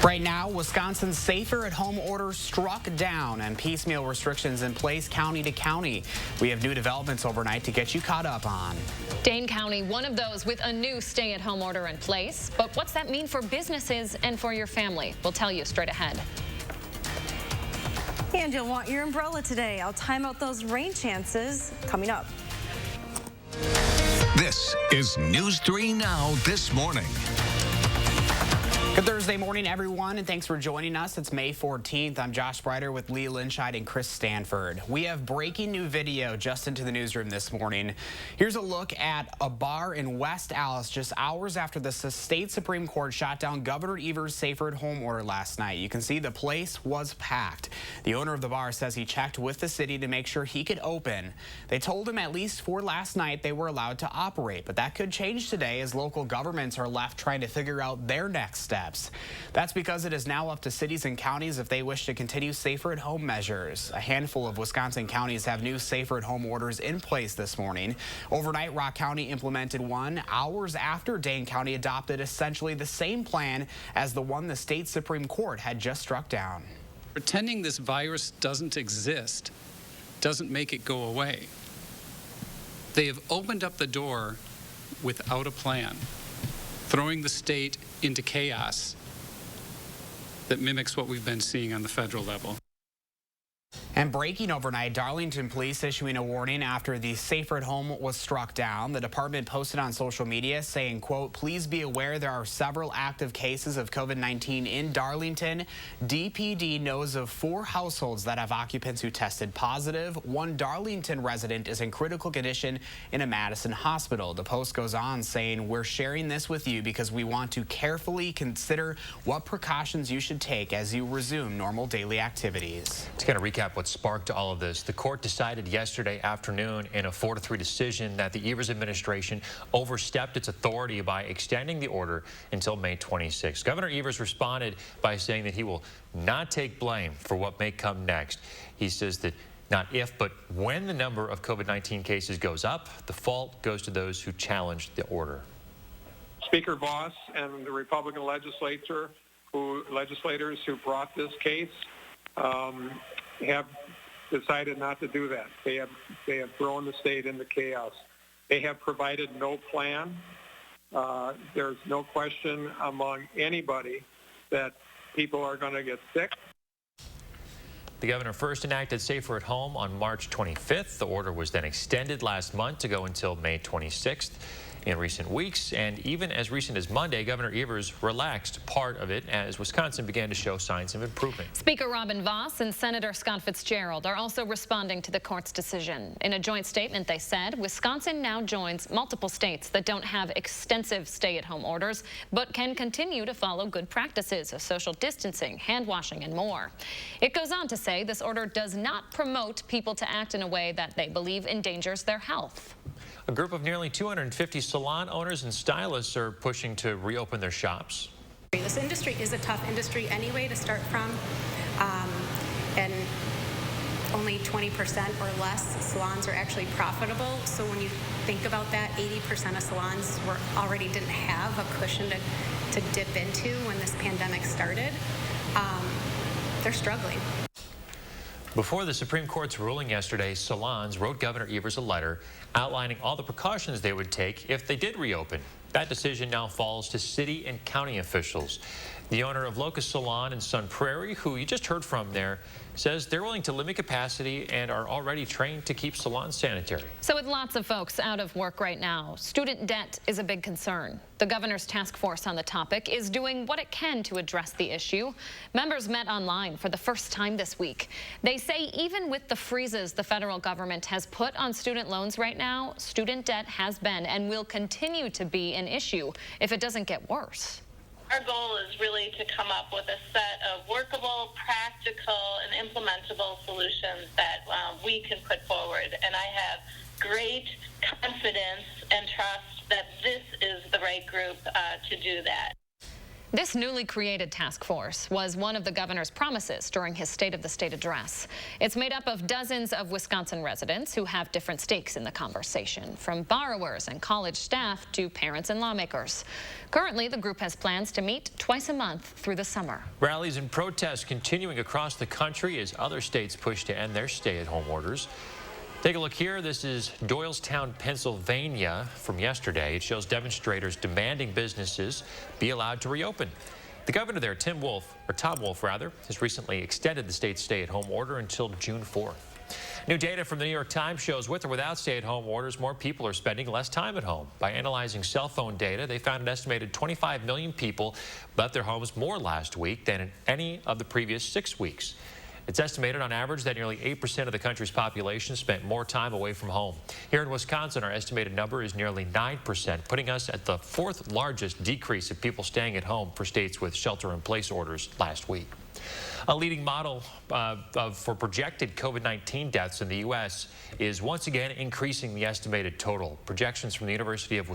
Right now, Wisconsin's safer-at-home order struck down and piecemeal restrictions in place county to county. We have new developments overnight to get you caught up on. Dane County, one of those with a new stay-at-home order in place. But what's that mean for businesses and for your family? We'll tell you straight ahead. And you'll want your umbrella today. I'll time out those rain chances coming up. This is News 3 Now this morning. Good Thursday morning, everyone, and thanks for joining us. It's May 14th. I'm Josh Breiter with Lee Linscheid and Chris Stanford. We have breaking new video just into the newsroom this morning. Here's a look at a bar in West Allis just hours after the state Supreme Court shot down Governor Evers' safer-at-home order last night. You can see the place was packed. The owner of the bar says he checked with the city to make sure he could open. They told him at least for last night they were allowed to operate, but that could change today as local governments are left trying to figure out their next steps. That's because it is now up to cities and counties if they wish to continue safer-at-home measures. A handful of Wisconsin counties have new safer-at-home orders in place this morning. Overnight, Rock County implemented one hours after Dane County adopted essentially the same plan as the one the state Supreme Court had just struck down. Pretending this virus doesn't exist doesn't make it go away. They have opened up the door without a plan, throwing the state into chaos that mimics what we've been seeing on the federal level. And breaking overnight, Darlington police issuing a warning after the safer-at-home was struck down. The department posted on social media saying, quote, "Please be aware there are several active cases of COVID-19 in Darlington. DPD knows of 4 households that have occupants who tested positive. One Darlington resident is in critical condition in a Madison hospital." The post goes on saying, "We're sharing this with you because we want to carefully consider what precautions you should take as you resume normal daily activities." To kind of recap what sparked all of this, the court decided yesterday afternoon in a 4-3 decision that the Evers administration overstepped its authority by extending the order until May 26. Governor Evers responded by saying that he will not take blame for what may come next. He says that not if, but when the number of COVID-19 cases goes up, the fault goes to those who challenged the order. Speaker Voss and the Republican legislators who brought this case have decided not to do that. They have thrown the state into chaos. They have provided no plan. There's no question among anybody that people are going to get sick. The governor first enacted Safer at Home on March 25th. The order was then extended last month to go until May 26th. In recent weeks, and even as recent as Monday, Governor Evers relaxed part of it as Wisconsin began to show signs of improvement. Speaker Robin Voss and Senator Scott Fitzgerald are also responding to the court's decision. In a joint statement, they said Wisconsin now joins multiple states that don't have extensive stay-at-home orders, but can continue to follow good practices of social distancing, hand washing, and more. It goes on to say this order does not promote people to act in a way that they believe endangers their health. A group of nearly 250 salon owners and stylists are pushing to reopen their shops. This industry is a tough industry anyway to start from, and only 20% or less salons are actually profitable. So when you think about that, 80% of salons already didn't have a cushion to dip into when this pandemic started. They're struggling. Before the Supreme Court's ruling yesterday, salons wrote Governor Evers a letter outlining all the precautions they would take if they did reopen. That decision now falls to city and county officials. The owner of Locust Salon in Sun Prairie, who you just heard from there, says they're willing to limit capacity and are already trained to keep salons sanitary. So with lots of folks out of work right now, student debt is a big concern. The governor's task force on the topic is doing what it can to address the issue. Members met online for the first time this week. They say even with the freezes the federal government has put on student loans right now, student debt has been and will continue to be an issue if it doesn't get worse. Our goal is really to come up with a set of workable, practical, and implementable solutions that we can put forward. And I have great confidence and trust that this is the right group to do that. This newly created task force was one of the governor's promises during his State of the State address. It's made up of dozens of Wisconsin residents who have different stakes in the conversation, from borrowers and college staff to parents and lawmakers. Currently, the group has plans to meet twice a month through the summer. Rallies and protests continuing across the country as other states push to end their stay-at-home orders. Take a look here. This is Doylestown, Pennsylvania from yesterday. It shows demonstrators demanding businesses be allowed to reopen. The governor there, Tom Wolf, has recently extended the state's stay-at-home order until June 4th. New data from the New York Times shows with or without stay-at-home orders, more people are spending less time at home. By analyzing cell phone data, they found an estimated 25 million people left their homes more last week than in any of the previous 6 weeks. It's estimated on average that nearly 8% of the country's population spent more time away from home. Here in Wisconsin, our estimated number is nearly 9%, putting us at the 4th largest decrease of people staying at home for states with shelter-in-place orders last week. A leading model for projected COVID-19 deaths in the U.S. is once again increasing the estimated total. Projections from the University of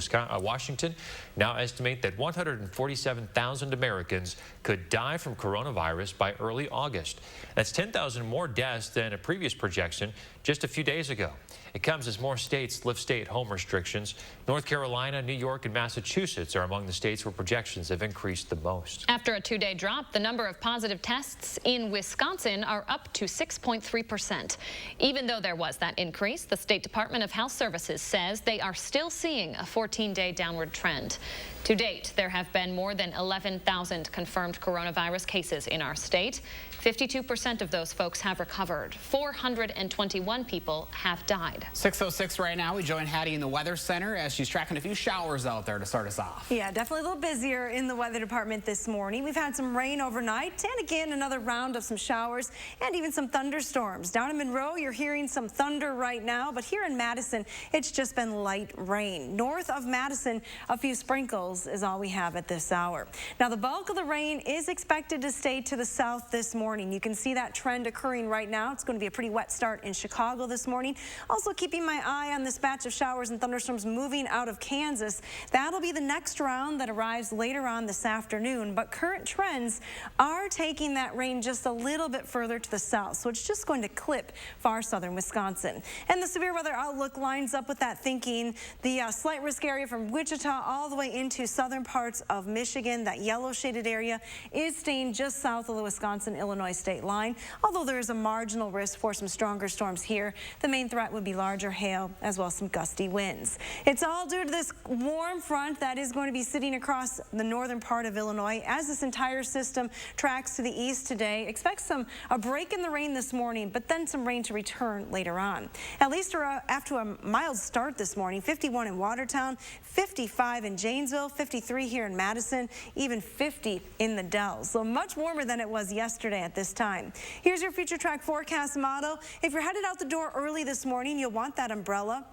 Washington now estimate that 147,000 Americans could die from coronavirus by early August. That's 10,000 more deaths than a previous projection just a few days ago. It comes as more states lift stay-at-home restrictions. North Carolina, New York, and Massachusetts are among the states where projections have increased the most. After a 2-day drop, the number of positive tests in Wisconsin are up to 6.3%. Even though there was that increase, the State Department of Health Services says they are still seeing a 14-day downward trend. To date, there have been more than 11,000 confirmed coronavirus cases in our state. 52% of those folks have recovered. 421 people have died. 6:06 right now. We join Hattie in the Weather Center as she's tracking a few showers out there to start us off. Yeah, definitely a little busier in the weather department this morning. We've had some rain overnight and again another round of some showers and even some thunderstorms. Down in Monroe, you're hearing some thunder right now, but here in Madison, it's just been light rain. North of Madison, a few sprinkles is all we have at this hour. Now, the bulk of the rain is expected to stay to the south this morning. You can see that trend occurring right now. It's going to be a pretty wet start in Chicago this morning. Also keeping my eye on this batch of showers and thunderstorms moving out of Kansas. That'll be the next round that arrives later on this afternoon. But current trends are taking that rain just a little bit further to the south. So it's just going to clip far southern Wisconsin. And the severe weather outlook lines up with that thinking. The slight risk area from Wichita all the way into southern parts of Michigan, that yellow shaded area, is staying just south of the Wisconsin-Illinois state line. Although there is a marginal risk for some stronger storms here, the main threat would be larger hail as well as some gusty winds. It's all due to this warm front that is going to be sitting across the northern part of Illinois. As this entire system tracks to the east today, expect a break in the rain this morning, but then some rain to return later on. At least after a mild start this morning, 51 in Watertown, 55 in Janesville, 53 here in Madison, even 50 in the Dells. So much warmer than it was yesterday at this time. Here's your future track forecast model. If you're headed out the door early this morning, you'll want that umbrella.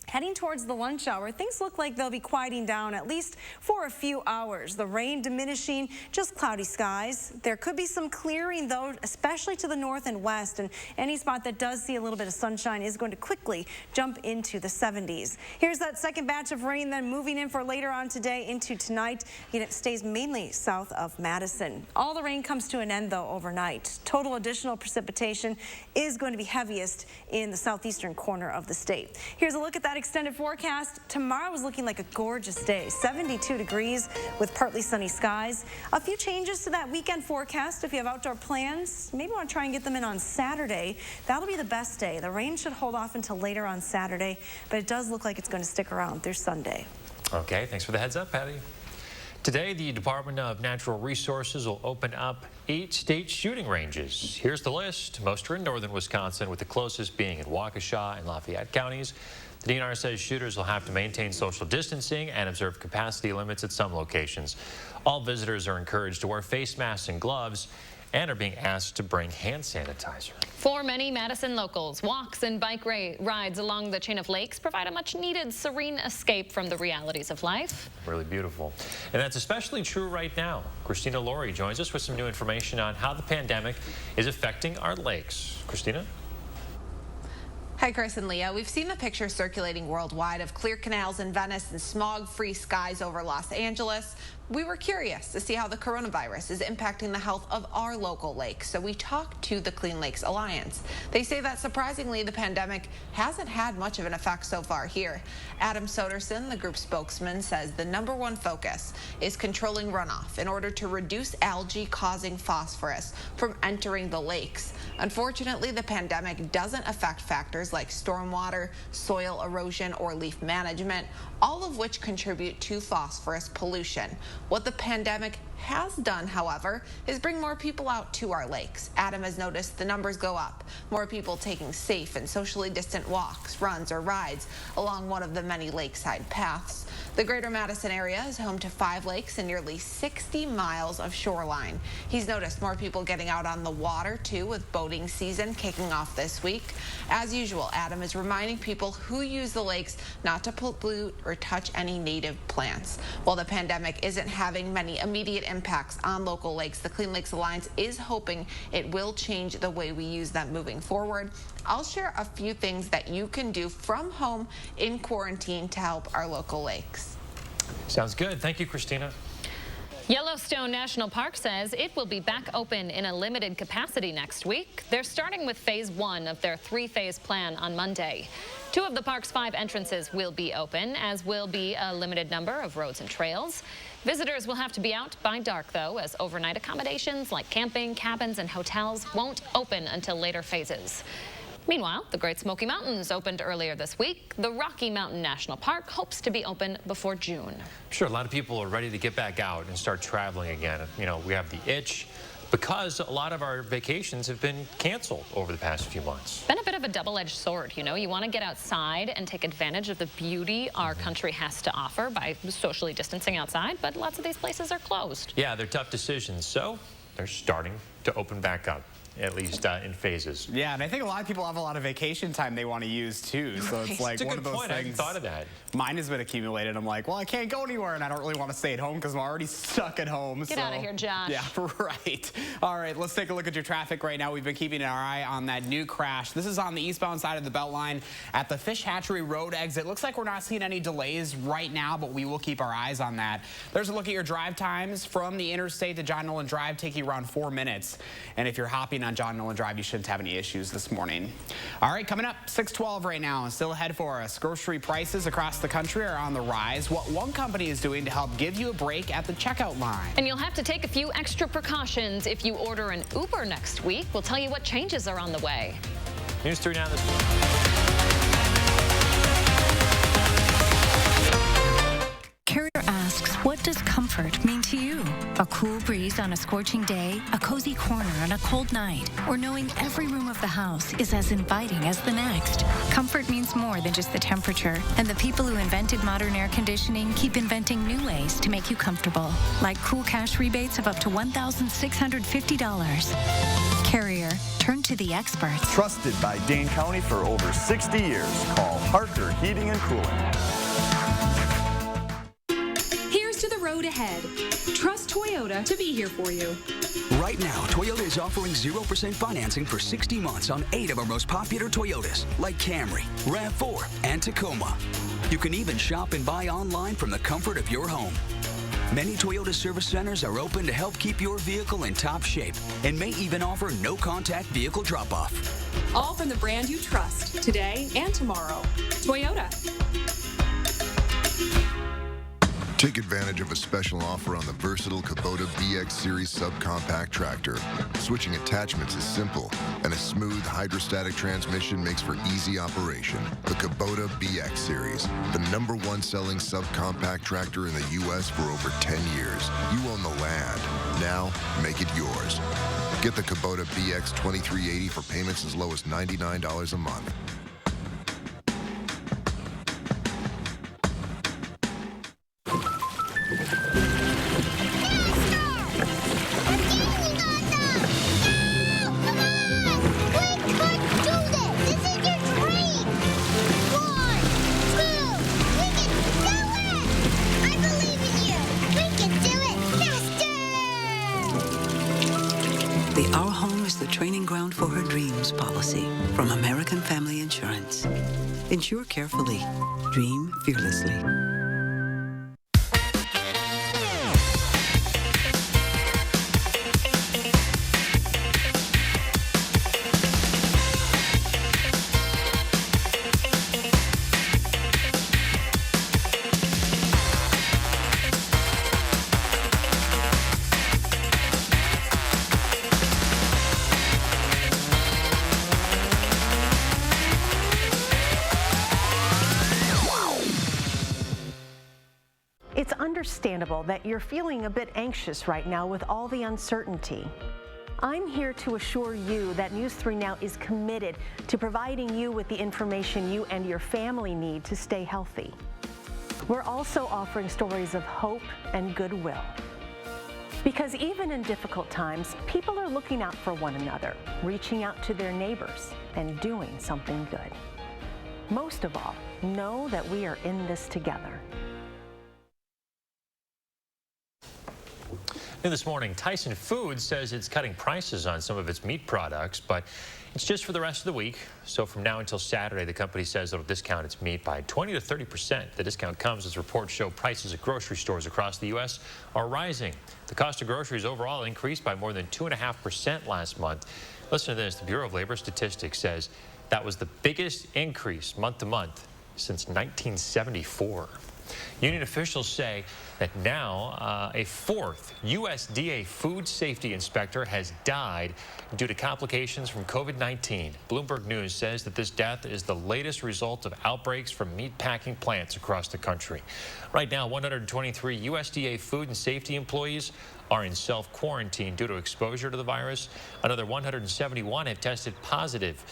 Heading towards the lunch hour, things look like they'll be quieting down at least for a few hours. The rain diminishing, just cloudy skies. There could be some clearing though, especially to the north and west, and any spot that does see a little bit of sunshine is going to quickly jump into the 70s. Here's that second batch of rain then moving in for later on today into tonight. It stays mainly south of Madison. All the rain comes to an end though overnight. Total additional precipitation is going to be heaviest in the southeastern corner of the state. Here's a look at that extended forecast. Tomorrow is looking like a gorgeous day. 72 degrees with partly sunny skies. A few changes to that weekend forecast. If you have outdoor plans, maybe want to try and get them in on Saturday. That'll be the best day. The rain should hold off until later on Saturday, but it does look like it's going to stick around through Sunday. Okay, thanks for the heads up, Patty. Today, the Department of Natural Resources will open up 8 state shooting ranges. Here's the list. Most are in northern Wisconsin, with the closest being in Waukesha and Lafayette counties. The DNR says shooters will have to maintain social distancing and observe capacity limits at some locations. All visitors are encouraged to wear face masks and gloves and are being asked to bring hand sanitizer. For many Madison locals, walks and bike rides along the chain of lakes provide a much-needed serene escape from the realities of life. Really beautiful. And that's especially true right now. Christina Laurie joins us with some new information on how the pandemic is affecting our lakes. Christina? Hi, Chris and Leah. We've seen the pictures circulating worldwide of clear canals in Venice and smog-free skies over Los Angeles. we were curious to see how the coronavirus is impacting the health of our local lakes, so we talked to the Clean Lakes Alliance. They say that surprisingly, the pandemic hasn't had much of an effect so far here. Adam Soderson, the group spokesman, says the #1 focus is controlling runoff in order to reduce algae causing phosphorus from entering the lakes. Unfortunately, the pandemic doesn't affect factors like stormwater, soil erosion, or leaf management, all of which contribute to phosphorus pollution. What the pandemic has done, however, is bring more people out to our lakes. Adam has noticed the numbers go up. More people taking safe and socially distant walks, runs, or rides along one of the many lakeside paths. The greater Madison area is home to 5 lakes and nearly 60 miles of shoreline. He's noticed more people getting out on the water, too, with boating season kicking off this week. As usual, Adam is reminding people who use the lakes not to pollute or touch any native plants. While the pandemic isn't having many immediate impacts on local lakes, the Clean Lakes Alliance is hoping it will change the way we use them moving forward. I'll share a few things that you can do from home in quarantine to help our local lakes. Sounds good. Thank you, Christina. Yellowstone National Park says it will be back open in a limited capacity next week. They're starting with phase 1 of their 3-phase plan on Monday. 2 of the park's 5 entrances will be open, as will be a limited number of roads and trails. Visitors will have to be out by dark, though, as overnight accommodations like camping, cabins, and hotels won't open until later phases. Meanwhile, the Great Smoky Mountains opened earlier this week. The Rocky Mountain National Park hopes to be open before June. I'm sure a lot of people are ready to get back out and start traveling again. You know, we have the itch because a lot of our vacations have been canceled over the past few months. Been a bit of a double-edged sword, you know. You want to get outside and take advantage of the beauty our country has to offer by socially distancing outside, but lots of these places are closed. Yeah, they're tough decisions, so they're starting to open back up, at least in phases. Yeah, and I think a lot of people have a lot of vacation time they want to use too. So it's like one of those things. I hadn't thought of that. Mine has been accumulated. I'm like, well, I can't go anywhere, and I don't really want to stay at home because I'm already stuck at home. Get out of here, Josh. Yeah, right. All right, let's take a look at your traffic right now. We've been keeping our eye on that new crash. This is on the eastbound side of the Beltline at the Fish Hatchery Road exit. Looks like we're not seeing any delays right now, but we will keep our eyes on that. There's a look at your drive times from the interstate to John Nolan Drive, take you around 4 minutes. And if you're hopping on John Nolan Drive, you shouldn't have any issues this morning. All right, coming up, 6:12 right now, still ahead for us. Grocery prices across the country are on the rise. What one company is doing to help give you a break at the checkout line. And you'll have to take a few extra precautions if you order an Uber next week. We'll tell you what changes are on the way. News 3 now this morning. Carrier asks, what does comfort mean to you? A cool breeze on a scorching day, a cozy corner on a cold night, or knowing every room of the house is as inviting as the next. Comfort means more than just the temperature, and the people who invented modern air conditioning keep inventing new ways to make you comfortable, like cool cash rebates of up to $1,650. Carrier, turn to the experts. Trusted by Dane County for over 60 years. Call Harker Heating and Cooling. To the road ahead. Trust Toyota to be here for you. Right now, Toyota is offering 0% financing for 60 months on 8 of our most popular Toyotas, like Camry, RAV4, and Tacoma. You can even shop and buy online from the comfort of your home. Many Toyota service centers are open to help keep your vehicle in top shape and may even offer no-contact vehicle drop-off. All from the brand you trust today and tomorrow. Toyota. Take advantage of a special offer on the versatile Kubota BX Series subcompact tractor. Switching attachments is simple, and a smooth hydrostatic transmission makes for easy operation. The Kubota BX Series, the #1 selling subcompact tractor in the U.S. for over 10 years. You own the land. Now, make it yours. Get the Kubota BX 2380 for payments as low as $99 a month. Our home is the training ground for her dreams policy from American Family Insurance. Insure carefully. Dream fearlessly. understandable that you're feeling a bit anxious right now with all the uncertainty. I'm here to assure you that News 3 Now is committed to providing you with the information you and your family need to stay healthy. We're also offering stories of hope and goodwill. Because even in difficult times, people are looking out for one another, reaching out to their neighbors, and doing something good. Most of all, know that we are in this together. New this morning, Tyson Foods says it's cutting prices on some of its meat products, but it's just for the rest of the week. So from now until Saturday, the company says it'll discount its meat by 20 to 30%. The discount comes as reports show prices at grocery stores across the U.S. are rising. The cost of groceries overall increased by more than 2.5% last month. Listen to this. The Bureau of Labor Statistics says that was the biggest increase month to month since 1974. Union officials say that now a fourth USDA food safety inspector has died due to complications from COVID-19. Bloomberg News says that this death is the latest result of outbreaks from meatpacking plants across the country. Right now, 123 USDA food and safety employees are in self-quarantine due to exposure to the virus. Another 171 have tested positive.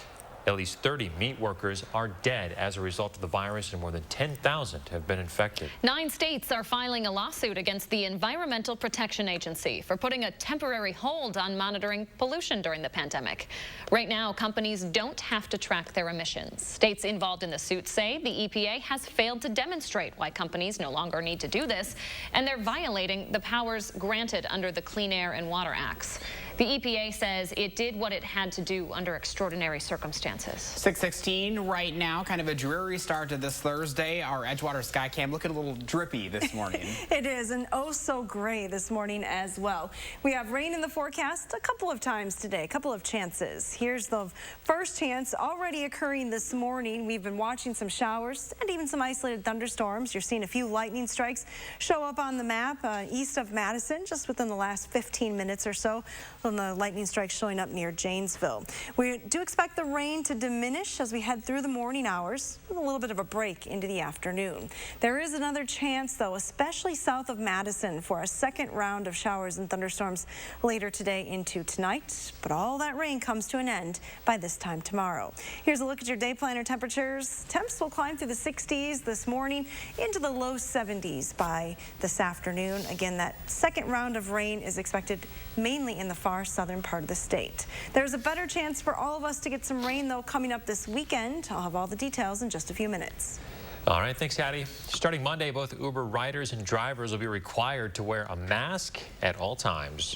At least 30 meat workers are dead as a result of the virus, and more than 10,000 have been infected. 9 states are filing a lawsuit against the Environmental Protection Agency for putting a temporary hold on monitoring pollution during the pandemic. Right now, companies don't have to track their emissions. States involved in the suit say the EPA has failed to demonstrate why companies no longer need to do this, and they're violating the powers granted under the Clean Air and Water Acts. The EPA says it did what it had to do under extraordinary circumstances. 6:16 right now, kind of a dreary start to this Thursday. Our Edgewater Skycam looking a little drippy this morning. It is, and oh so gray this morning as well. We have rain in the forecast a couple of times today, a couple of chances. Here's the first chance already occurring this morning. We've been watching some showers and even some isolated thunderstorms. You're seeing a few lightning strikes show up on the map east of Madison just within the last 15 minutes or so. The lightning strikes showing up near Janesville. We do expect the rain to diminish as we head through the morning hours with a little bit of a break into the afternoon. There is another chance, though, especially south of Madison, for a second round of showers and thunderstorms later today into tonight. But all that rain comes to an end by this time tomorrow. Here's a look at your day planner temperatures. Temps will climb through the 60s this morning into the low 70s by this afternoon. Again, that second round of rain is expected mainly in the far southern part of the state. There's a better chance for all of us to get some rain, though, coming up this weekend. I'll have all the details in just a few minutes. All right, thanks, Hattie. Starting Monday, both Uber riders and drivers will be required to wear a mask at all times.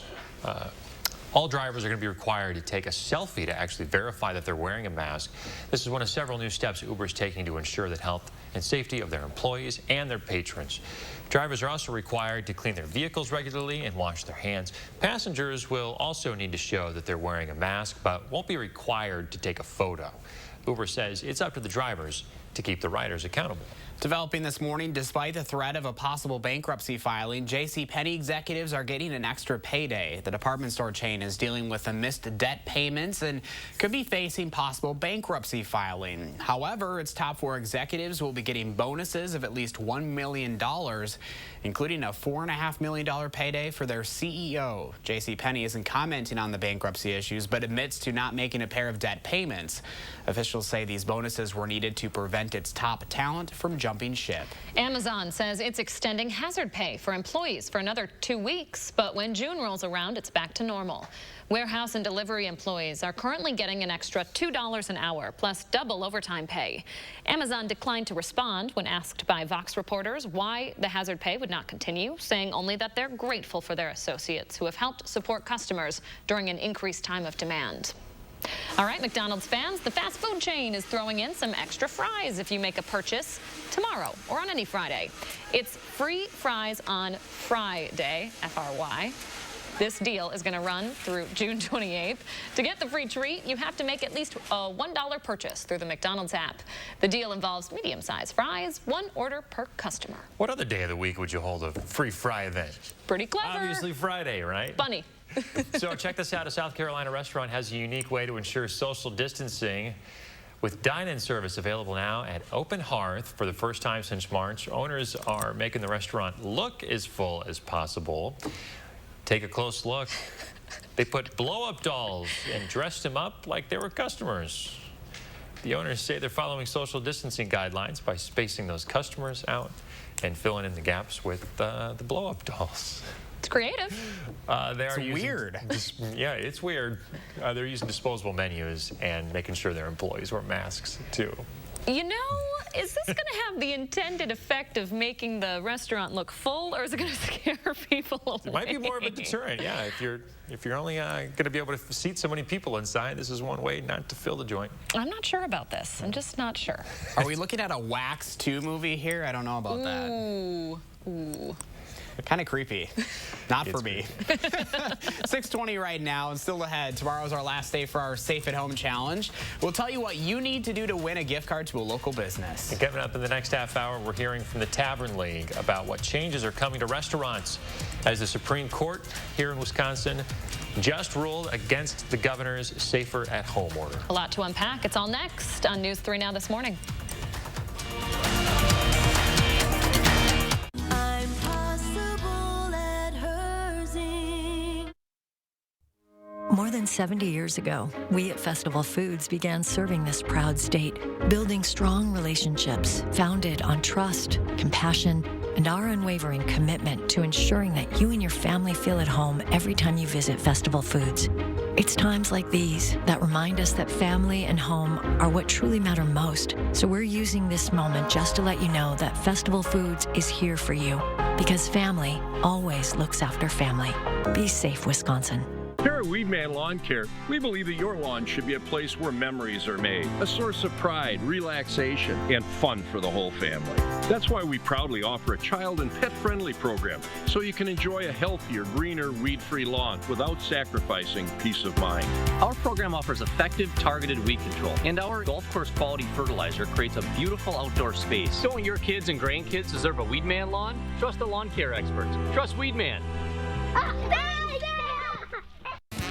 All drivers are going to be required to take a selfie to actually verify that they're wearing a mask. This is one of several new steps Uber is taking to ensure the health and safety of their employees and their patrons. Drivers are also required to clean their vehicles regularly and wash their hands. Passengers will also need to show that they're wearing a mask, but won't be required to take a photo. Uber says it's up to the drivers to keep the riders accountable. Developing this morning, despite the threat of a possible bankruptcy filing, JCPenney executives are getting an extra payday. The department store chain is dealing with the missed debt payments and could be facing possible bankruptcy filing. However, its top 4 executives will be getting bonuses of at least $1 million, including a $4.5 million payday for their CEO. JCPenney isn't commenting on the bankruptcy issues, but admits to not making a pair of debt payments. Officials say these bonuses were needed to prevent its top talent from jumping ship. Amazon says it's extending hazard pay for employees for another 2 weeks, but when June rolls around, it's back to normal. Warehouse and delivery employees are currently getting an extra $2 an hour, plus double overtime pay. Amazon declined to respond when asked by Vox reporters why the hazard pay would not continue, saying only that they're grateful for their associates who have helped support customers during an increased time of demand. All right, McDonald's fans, the fast food chain is throwing in some extra fries if you make a purchase tomorrow or on any Friday. It's free fries on Friday, F-R-Y. This deal is going to run through June 28th. To get the free treat, you have to make at least a $1 purchase through the McDonald's app. The deal involves medium-sized fries, 1 order per customer. What other day of the week would you hold a free fry event? Pretty clever. Obviously Friday, right? Funny. So check this out. A South Carolina restaurant has a unique way to ensure social distancing With dine-in service available now at Open Hearth for the first time since March, owners are making the restaurant look as full as possible. Take a close look. They put blow-up dolls and dressed them up like they were customers. The owners say they're following social distancing guidelines by spacing those customers out and filling in the gaps with the blow-up dolls. It's creative. It's weird. Yeah, it's weird. They're using disposable menus and making sure their employees wear masks, too. You know, is this going to have the intended effect of making the restaurant look full, or is it going to scare people away? It might be more of a deterrent, yeah. If you're only going to be able to seat so many people inside, this is one way not to fill the joint. I'm not sure about this. I'm just not sure. Are we looking at a Wax 2 movie here? I don't know about that. Ooh. Kind of creepy. Not for me. 6:20 right now, and still ahead. Tomorrow's our last day for our Safe at Home Challenge. We'll tell you what you need to do to win a gift card to a local business. And coming up in the next half hour, we're hearing from the Tavern League about what changes are coming to restaurants as the Supreme Court here in Wisconsin just ruled against the governor's Safer at Home order. A lot to unpack. It's all next on News 3 Now this morning. More than 70 years ago, we at Festival Foods began serving this proud state, building strong relationships founded on trust, compassion, and our unwavering commitment to ensuring that you and your family feel at home every time you visit Festival Foods. It's times like these that remind us that family and home are what truly matter most. So we're using this moment just to let you know that Festival Foods is here for you, because family always looks after family. Be safe, Wisconsin. Here at Weedman Lawn Care, we believe that your lawn should be a place where memories are made, a source of pride, relaxation, and fun for the whole family. That's why we proudly offer a child and pet-friendly program, so you can enjoy a healthier, greener, weed-free lawn without sacrificing peace of mind. Our program offers effective, targeted weed control, and our golf course quality fertilizer creates a beautiful outdoor space. Don't your kids and grandkids deserve a Weedman lawn? Trust the lawn care experts. Trust Weedman.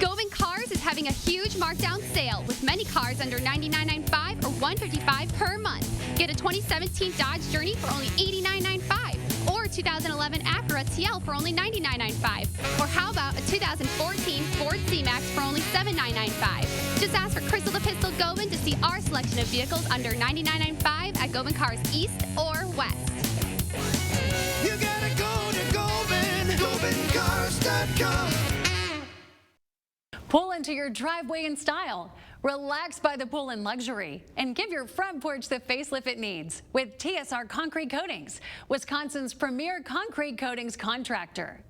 Govan Cars is having a huge markdown sale with many cars under $99.95 or $155 per month. Get a 2017 Dodge Journey for only $89.95 or a 2011 Acura TL for only $99.95. Or how about a 2014 Ford C-Max for only $79.95. Just ask for Crystal the Pistol Govan to see our selection of vehicles under $99.95 at Govan Cars East or West. You gotta go to Govan, GovanCars.com. Pull into your driveway in style. Relax by the pool in luxury. And give your front porch the facelift it needs with TSR Concrete Coatings, Wisconsin's premier concrete coatings contractor.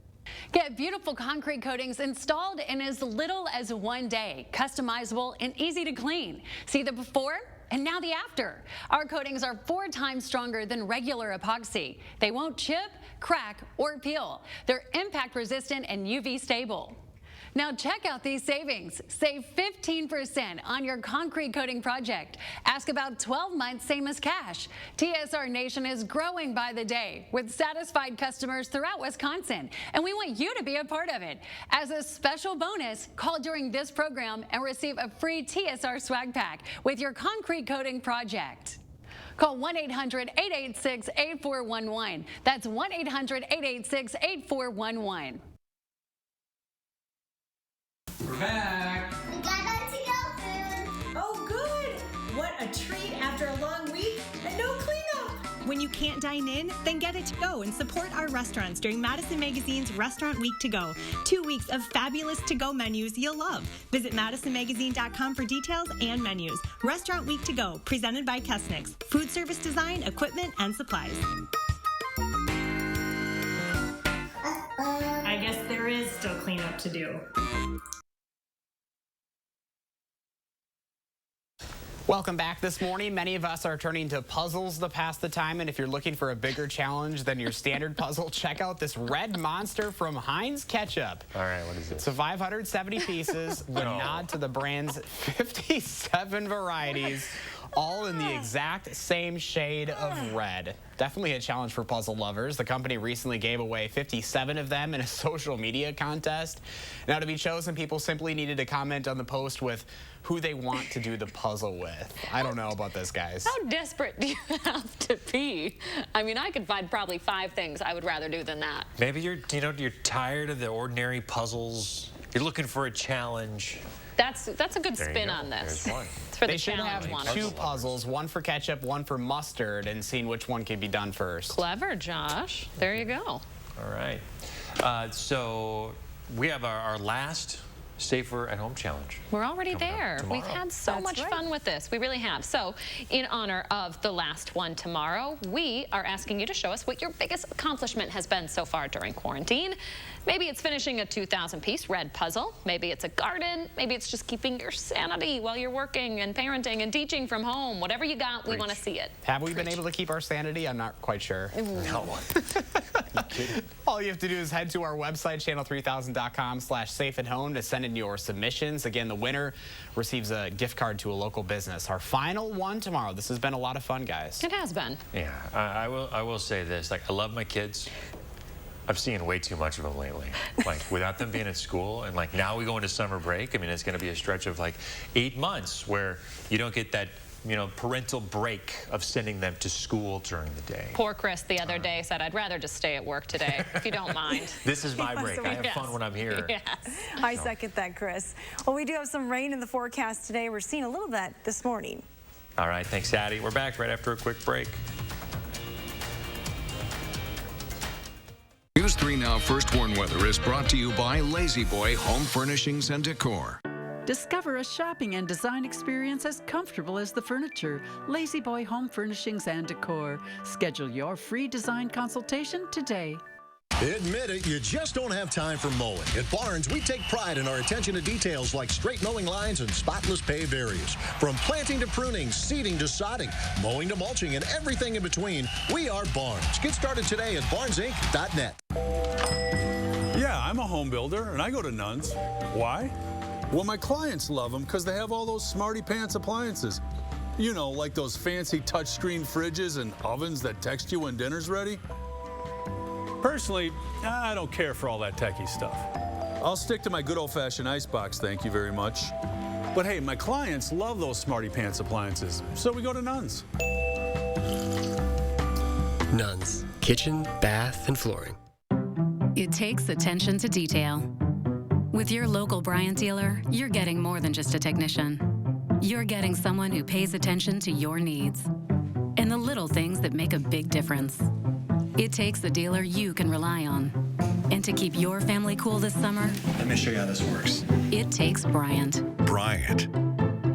Get beautiful concrete coatings installed in as little as 1 day. Customizable and easy to clean. See the before and now the after. Our coatings are 4 times stronger than regular epoxy. They won't chip, crack, or peel. They're impact resistant and UV stable. Now check out these savings. Save 15% on your concrete coating project. Ask about 12 months, same as cash. TSR Nation is growing by the day with satisfied customers throughout Wisconsin, and we want you to be a part of it. As a special bonus, call during this program and receive a free TSR swag pack with your concrete coating project. Call 1-800-886-8411. That's 1-800-886-8411. We're back. We got our to-go food. Oh, good. What a treat after a long week and no cleanup. When you can't dine in, then get it to go and support our restaurants during Madison Magazine's Restaurant Week to Go. 2 weeks of fabulous to-go menus you'll love. Visit madisonmagazine.com for details and menus. Restaurant Week to Go, presented by Kesnick's. Food service design, equipment, and supplies. I guess there is still cleanup to do. Welcome back this morning. Many of us are turning to puzzles to pass the time, and if you're looking for a bigger challenge than your standard puzzle, check out this red monster from Heinz Ketchup. All right, what is this? So 570 pieces, the nod to the brand's 57 varieties, all in the exact same shade of red. Definitely a challenge for puzzle lovers. The company recently gave away 57 of them in a social media contest. Now, to be chosen, people simply needed to comment on the post with who they want to do the puzzle with. I don't know about this, guys. How desperate do you have to be? I mean, I could find probably 5 things I would rather do than that. Maybe you're tired of the ordinary puzzles. You're looking for a challenge. That's a good spin on this. There's one. It's for They the should challenge have one. 2 puzzles, one for ketchup, one for mustard, and seeing which one can be done first. Clever, Josh. There you go. All right. So we have our last Safer at Home challenge. We're already there. We've had so That's much right. fun with this. We really have. So in honor of the last one tomorrow, we are asking you to show us what your biggest accomplishment has been so far during quarantine. Maybe it's finishing a 2,000-piece red puzzle. Maybe it's a garden. Maybe it's just keeping your sanity while you're working and parenting and teaching from home. Whatever you got, we want to see it. Have we been able to keep our sanity? I'm not quite sure. No. All you have to do is head to our website, channel3000.com/safeathome to send in your submissions. Again, the winner receives a gift card to a local business. Our final one tomorrow. This has been a lot of fun, guys. It has been. Yeah, I will say this. Like, I love my kids. I've seen way too much of them lately. Like, without them being at school, and like now we go into summer break. I mean, it's going to be a stretch of like 8 months where you don't get that, parental break of sending them to school during the day. Poor Chris the other day said, I'd rather just stay at work today, if you don't mind. This is my break. I have fun when I'm here. Yes. I second that, Chris. Well, we do have some rain in the forecast today. We're seeing a little of that this morning. All right, thanks, Addie. We're back right after a quick break. News 3 Now First Warn Weather is brought to you by Lazy Boy Home Furnishings and Decor. Discover a shopping and design experience as comfortable as the furniture. Lazy Boy Home Furnishings and Decor. Schedule your free design consultation today. Admit it, you just don't have time for mowing. At Barnes, we take pride in our attention to details like straight mowing lines and spotless paved areas. From planting to pruning, seeding to sodding, mowing to mulching, and everything in between, we are Barnes. Get started today at barnesinc.net. Yeah, I'm a home builder, and I go to Nuns. Why? Well, my clients love them because they have all those smarty pants appliances. You know, like those fancy touchscreen fridges and ovens that text you when dinner's ready. Personally, I don't care for all that techie stuff. I'll stick to my good old-fashioned icebox, thank you very much. But hey, my clients love those smarty pants appliances, so we go to Nuns. Nuns, kitchen, bath, and flooring. It takes attention to detail. With your local Bryant dealer, you're getting more than just a technician. You're getting someone who pays attention to your needs and the little things that make a big difference. It takes a dealer you can rely on. And to keep your family cool this summer, let me show you how this works. It takes Bryant. Bryant.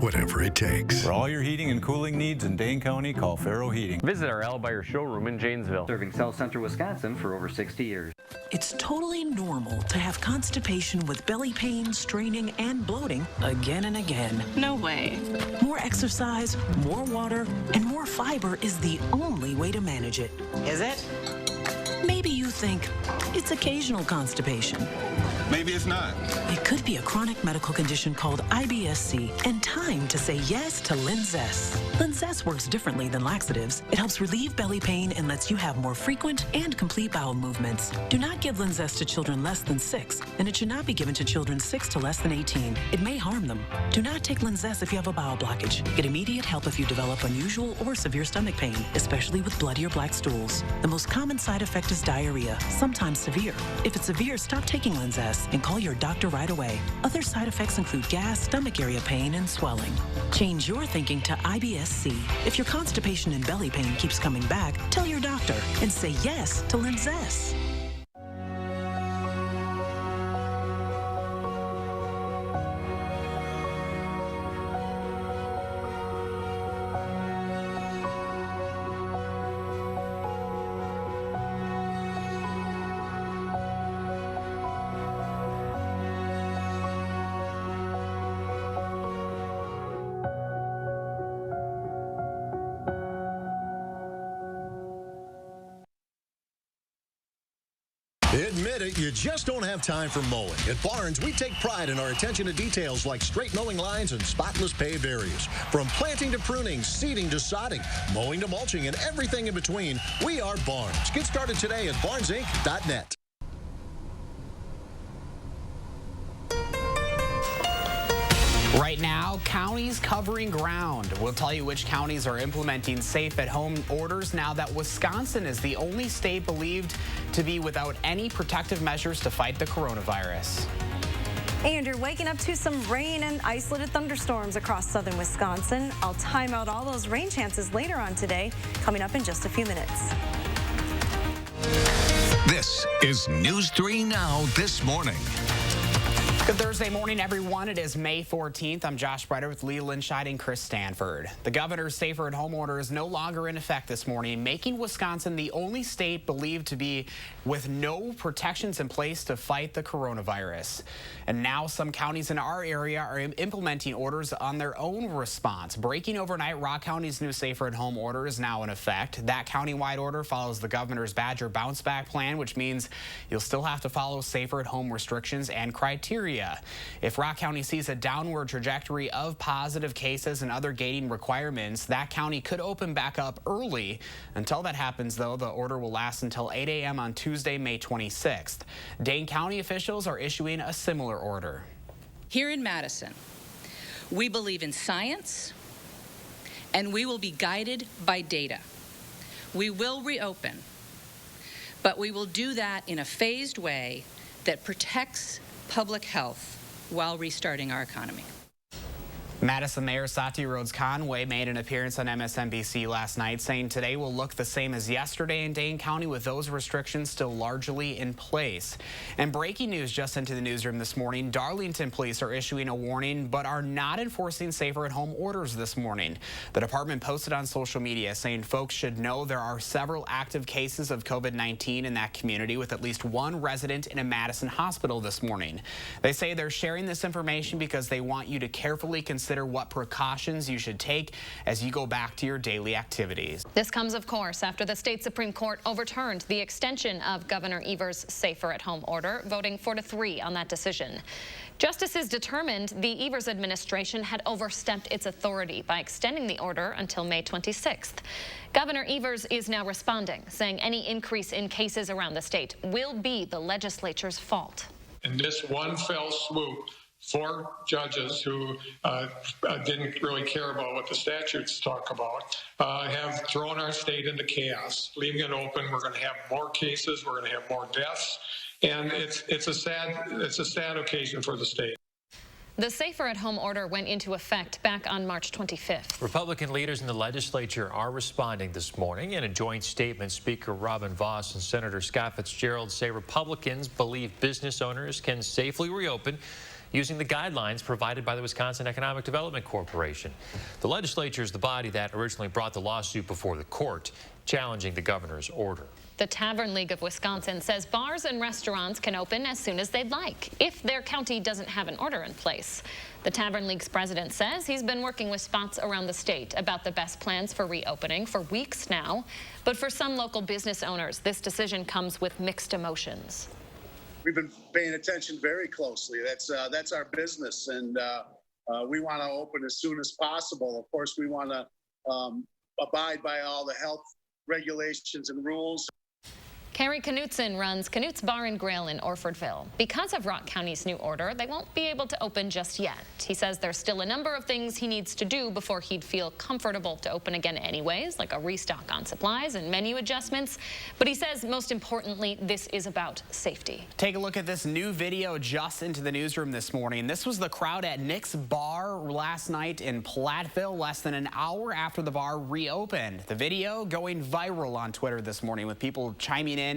Whatever it takes. For all your heating and cooling needs in Dane County, call Faro Heating. Visit our Albuyer showroom in Janesville. Serving South Central Wisconsin for over 60 years. It's totally normal to have constipation with belly pain, straining, and bloating again and again. No way. More exercise, more water, and more fiber is the only way to manage it. Is it? Maybe you think it's occasional constipation. Maybe it's not. It could be a chronic medical condition called IBS-C, and time to say yes to Linzess. Linzess works differently than laxatives. It helps relieve belly pain and lets you have more frequent and complete bowel movements. Do not give Linzess to children less than 6, and it should not be given to children 6 to less than 18. It may harm them. Do not take Linzess if you have a bowel blockage. Get immediate help if you develop unusual or severe stomach pain, especially with bloody or black stools. The most common side effect is diarrhea, sometimes severe. If it's severe, stop taking Linzess and call your doctor right away. Other side effects include gas, stomach area pain, and swelling. Change your thinking to IBS-C. If your constipation and belly pain keeps coming back, tell your doctor and say yes to Linzess. it, you just don't have time for mowing. At Barnes, we take pride in our attention to details like straight mowing lines and spotless paved areas. From planting to pruning, seeding to sodding, mowing to mulching, and everything in between, we are Barnes. Get started today at barnesinc.net. Right now, counties covering ground. We'll tell you which counties are implementing safe-at-home orders now that Wisconsin is the only state believed to be without any protective measures to fight the coronavirus. And you're waking up to some rain and isolated thunderstorms across southern Wisconsin. I'll time out all those rain chances later on today, coming up in just a few minutes. This is News 3 Now This Morning. Good Thursday morning, everyone. It is May 14th. I'm Josh Breiter with Lee Linscheid and Chris Stanford. The governor's safer-at-home order is no longer in effect this morning, making Wisconsin the only state believed to be with no protections in place to fight the coronavirus. And now some counties in our area are implementing orders on their own response. Breaking overnight, Rock County's new safer-at-home order is now in effect. That county-wide order follows the governor's Badger bounce-back plan, which means you'll still have to follow safer-at-home restrictions and criteria. If Rock County sees a downward trajectory of positive cases and other gating requirements, that county could open back up early. Until that happens, though, the order will last until 8 a.m. on Tuesday, May 26th. Dane County officials are issuing a similar order. Here in Madison, we believe in science, and we will be guided by data. We will reopen, but we will do that in a phased way that protects public health while restarting our economy. Madison Mayor Sati Rhodes Conway made an appearance on MSNBC last night, saying today will look the same as yesterday in Dane County with those restrictions still largely in place. And breaking news just into the newsroom this morning, Darlington police are issuing a warning but are not enforcing safer-at-home orders this morning. The department posted on social media saying folks should know there are several active cases of COVID-19 in that community with at least one resident in a Madison hospital this morning. They say they're sharing this information because they want you to carefully consider what precautions you should take as you go back to your daily activities. This comes, of course, after the state Supreme Court overturned the extension of Governor Evers' safer-at-home order, voting 4-3 on that decision. Justices determined the Evers administration had overstepped its authority by extending the order until May 26th. Governor Evers is now responding, saying any increase in cases around the state will be the legislature's fault. In this one fell swoop, 4 judges who didn't really care about what the statutes talk about have thrown our state into chaos. Leaving it open, we're going to have more cases, we're going to have more deaths, and it's a sad occasion for the state. The safer-at-home order went into effect back on March 25th. Republican leaders in the legislature are responding this morning. In a joint statement, Speaker Robin Vos and Senator Scott Fitzgerald say Republicans believe business owners can safely reopen using the guidelines provided by the Wisconsin Economic Development Corporation. The legislature is the body that originally brought the lawsuit before the court, challenging the governor's order. The Tavern League of Wisconsin says bars and restaurants can open as soon as they'd like, if their county doesn't have an order in place. The Tavern League's president says he's been working with spots around the state about the best plans for reopening for weeks now. But for some local business owners, this decision comes with mixed emotions. We've been paying attention very closely. That's our business, and we want to open as soon as possible. Of course, we want to abide by all the health regulations and rules. Carrie Knutson runs Knut's Bar and Grill in Orfordville. Because of Rock County's new order, they won't be able to open just yet. He says there's still a number of things he needs to do before he'd feel comfortable to open again anyways, like a restock on supplies and menu adjustments. But he says most importantly, this is about safety. Take a look at this new video just into the newsroom this morning. This was the crowd at Nick's Bar last night in Platteville, less than an hour after the bar reopened. The video going viral on Twitter this morning with people chiming in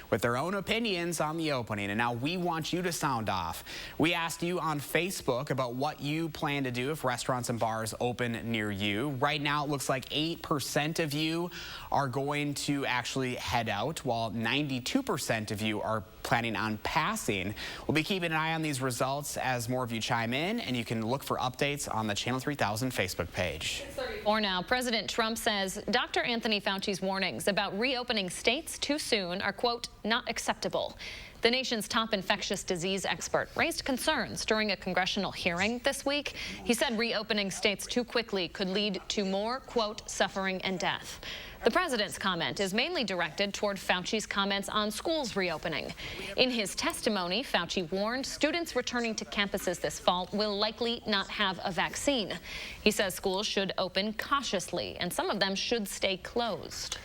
with their own opinions on the opening. And now we want you to sound off. We asked you on Facebook about what you plan to do if restaurants and bars open near you. Right now it looks like 8% of you are going to actually head out, while 92% of you are planning on passing. We'll be keeping an eye on these results as more of you chime in, and you can look for updates on the Channel 3000 Facebook page. Or now, President Trump says Dr. Anthony Fauci's warnings about reopening states too soon are, quote, not acceptable. The nation's top infectious disease expert raised concerns during a congressional hearing this week. He said reopening states too quickly could lead to more, quote, suffering and death. The president's comment is mainly directed toward Fauci's comments on schools reopening. In his testimony, Fauci warned students returning to campuses this fall will likely not have a vaccine. He says schools should open cautiously, and some of them should stay closed.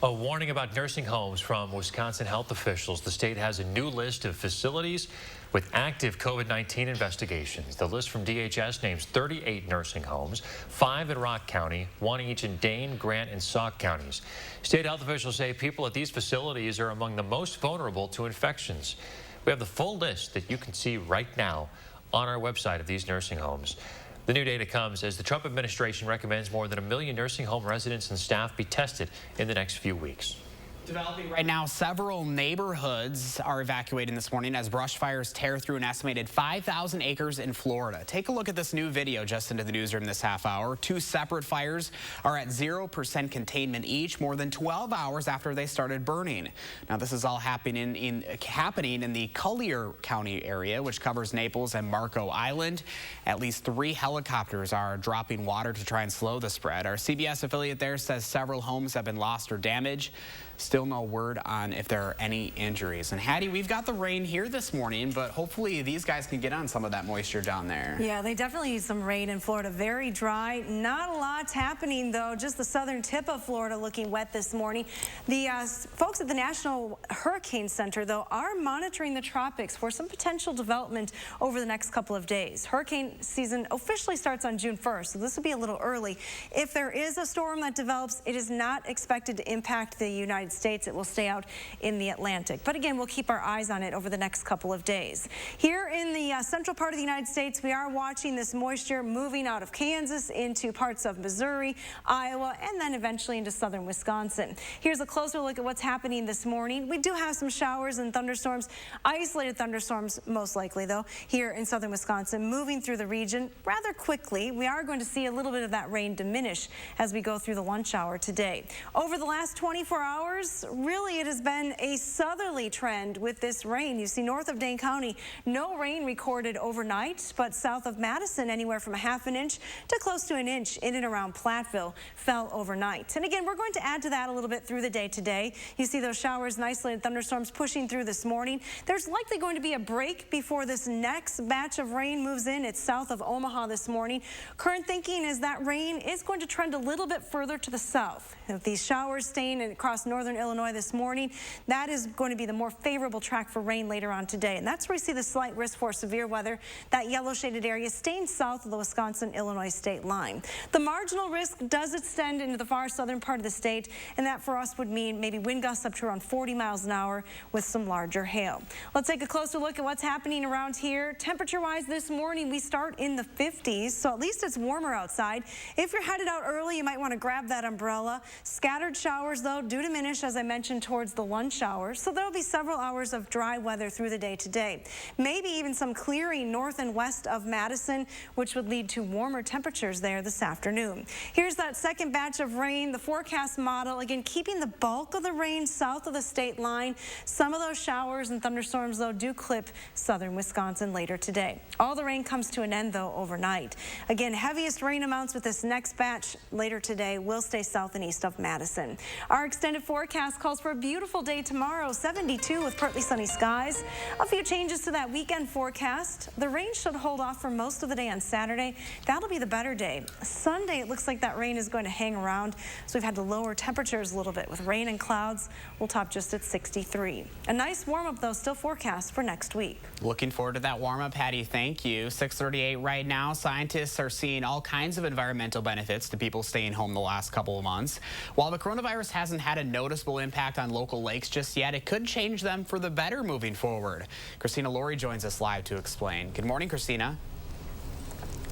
A warning about nursing homes from Wisconsin health officials. The state has a new list of facilities with active COVID-19 investigations. The list from DHS names 38 nursing homes, 5 in Rock County, 1 each in Dane, Grant, and Sauk counties. State health officials say people at these facilities are among the most vulnerable to infections. We have the full list that you can see right now on our website of these nursing homes. The new data comes as the Trump administration recommends more than 1 million nursing home residents and staff be tested in the next few weeks. Developing right now, several neighborhoods are evacuating this morning as brush fires tear through an estimated 5,000 acres in Florida. Take a look at this new video just into the newsroom this half hour. 2 separate fires are at 0% containment each, more than 12 hours after they started burning. Now, this is all happening in the Collier County area, which covers Naples and Marco Island. At least 3 helicopters are dropping water to try and slow the spread. Our CBS affiliate there says several homes have been lost or damaged. Still no word on if there are any injuries. And Hattie, we've got the rain here this morning, but hopefully these guys can get on some of that moisture down there. Yeah, they definitely need some rain in Florida. Very dry. Not a lot's happening, though. Just the southern tip of Florida looking wet this morning. The folks at the National Hurricane Center, though, are monitoring the tropics for some potential development over the next couple of days. Hurricane season officially starts on June 1st, so this will be a little early. If there is a storm that develops, it is not expected to impact the United States. It will stay out in the Atlantic. But again, we'll keep our eyes on it over the next couple of days. Here in the central part of the United States, we are watching this moisture moving out of Kansas into parts of Missouri, Iowa, and then eventually into southern Wisconsin. Here's a closer look at what's happening this morning. We do have some showers and thunderstorms, isolated thunderstorms most likely, though, here in southern Wisconsin, moving through the region rather quickly. We are going to see a little bit of that rain diminish as we go through the lunch hour today. Over the last 24 hours, really it has been a southerly trend with this rain. You see north of Dane County, no rain recorded overnight, but south of Madison, anywhere from a ½ inch to close to an inch in and around Platteville fell overnight. And again, we're going to add to that a little bit through the day today. You see those showers and isolated thunderstorms pushing through this morning. There's likely going to be a break before this next batch of rain moves in. It's south of Omaha this morning. Current thinking is that rain is going to trend a little bit further to the south. If these showers staying across northern Illinois this morning, that is going to be the more favorable track for rain later on today. And that's where we see the slight risk for severe weather. That yellow shaded area staying south of the Wisconsin-Illinois state line. The marginal risk does extend into the far southern part of the state, and that for us would mean maybe wind gusts up to around 40 miles an hour with some larger hail. Let's take a closer look at what's happening around here. Temperature-wise this morning, we start in the 50s, so at least it's warmer outside. If you're headed out early, you might want to grab that umbrella. Scattered showers, though, do diminish, as I mentioned, towards the lunch hour. So there will be several hours of dry weather through the day today. Maybe even some clearing north and west of Madison, which would lead to warmer temperatures there this afternoon. Here's that second batch of rain. The forecast model, again, keeping the bulk of the rain south of the state line. Some of those showers and thunderstorms, though, do clip southern Wisconsin later today. All the rain comes to an end, though, overnight. Again, heaviest rain amounts with this next batch later today will stay south and east of Madison. Our extended forecast calls for a beautiful day tomorrow, 72 with partly sunny skies. A few changes to that weekend forecast. The rain should hold off for most of the day on Saturday. That'll be the better day. Sunday, it looks like that rain is going to hang around, so we've had to lower temperatures a little bit with rain and clouds. We'll top just at 63. A nice warm-up, though, still forecast for next week. Looking forward to that warm-up, Hattie. Thank you. 6:38 right now. Scientists are seeing all kinds of environmental benefits to people staying home the last couple of months. While the coronavirus hasn't had a noticeable impact on local lakes just yet, it could change them for the better moving forward. Christina Laurie joins us live to explain. Good morning, Christina.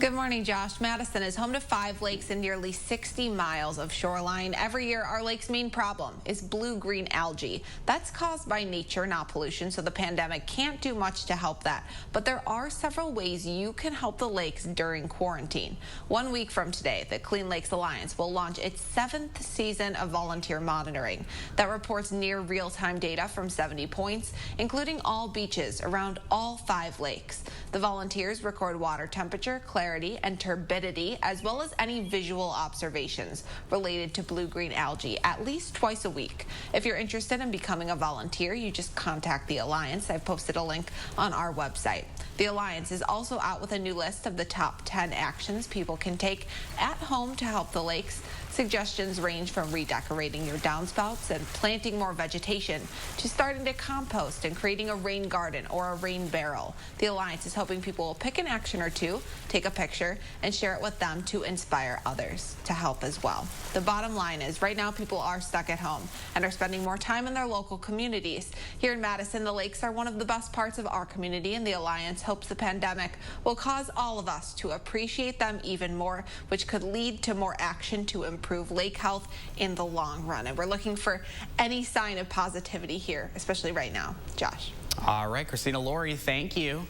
Good morning, Josh. Madison is home to 5 lakes and nearly 60 miles of shoreline. Every year, our lake's main problem is blue-green algae. That's caused by nature, not pollution, so the pandemic can't do much to help that. But there are several ways you can help the lakes during quarantine. 1 week from today, the Clean Lakes Alliance will launch its 7th season of volunteer monitoring that reports near real-time data from 70 points, including all beaches around all 5 lakes. The volunteers record water temperature, clarity, and turbidity, as well as any visual observations related to blue-green algae at least twice a week. If you're interested in becoming a volunteer, you just contact the Alliance. I've posted a link on our website. The Alliance is also out with a new list of the top 10 actions people can take at home to help the lakes. Suggestions range from redecorating your downspouts and planting more vegetation to starting to compost and creating a rain garden or a rain barrel. The Alliance is hoping people will pick an action or two, take a picture, and share it with them to inspire others to help as well. The bottom line is right now people are stuck at home and are spending more time in their local communities. Here in Madison, the lakes are one of the best parts of our community, and the Alliance hopes the pandemic will cause all of us to appreciate them even more, which could lead to more action to improve lake health in the long run. And we're looking for any sign of positivity here, especially right now. Josh. All right, Christina Laurie, thank you.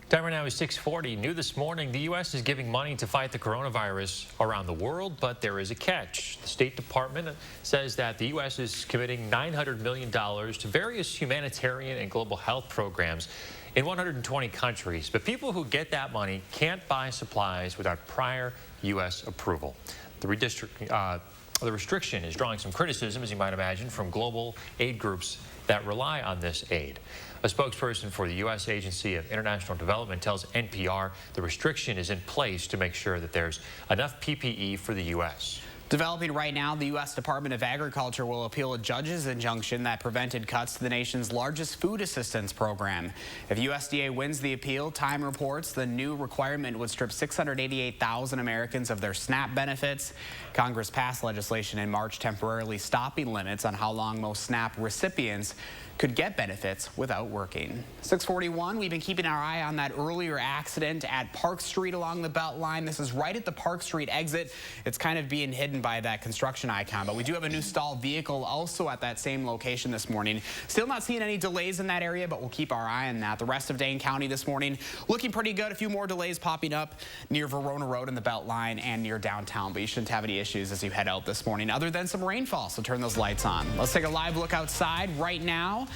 Time right now is 6:40. New this morning, the U.S. is giving money to fight the coronavirus around the world, but there is a catch. The State Department says that the U.S. is committing $900 million to various humanitarian and global health programs in 120 countries. But people who get that money can't buy supplies without prior U.S. approval. The restriction is drawing some criticism, as you might imagine, from global aid groups that rely on this aid. A spokesperson for the U.S. Agency of International Development tells NPR the restriction is in place to make sure that there's enough PPE for the U.S. Developing right now, the U.S. Department of Agriculture will appeal a judge's injunction that prevented cuts to the nation's largest food assistance program. If USDA wins the appeal, Time reports the new requirement would strip 688,000 Americans of their SNAP benefits. Congress passed legislation in March temporarily stopping limits on how long most SNAP recipients could get benefits without working. 6:41, we've been keeping our eye on that earlier accident at Park Street along the Beltline. This is right at the Park Street exit. It's kind of being hidden by that construction icon, but we do have a new stalled vehicle also at that same location this morning. Still not seeing any delays in that area, but we'll keep our eye on that. The rest of Dane County this morning looking pretty good. A few more delays popping up near Verona Road in the Beltline and near downtown, but you shouldn't have any issues as you head out this morning other than some rainfall, so turn those lights on. Let's take a live look outside right now.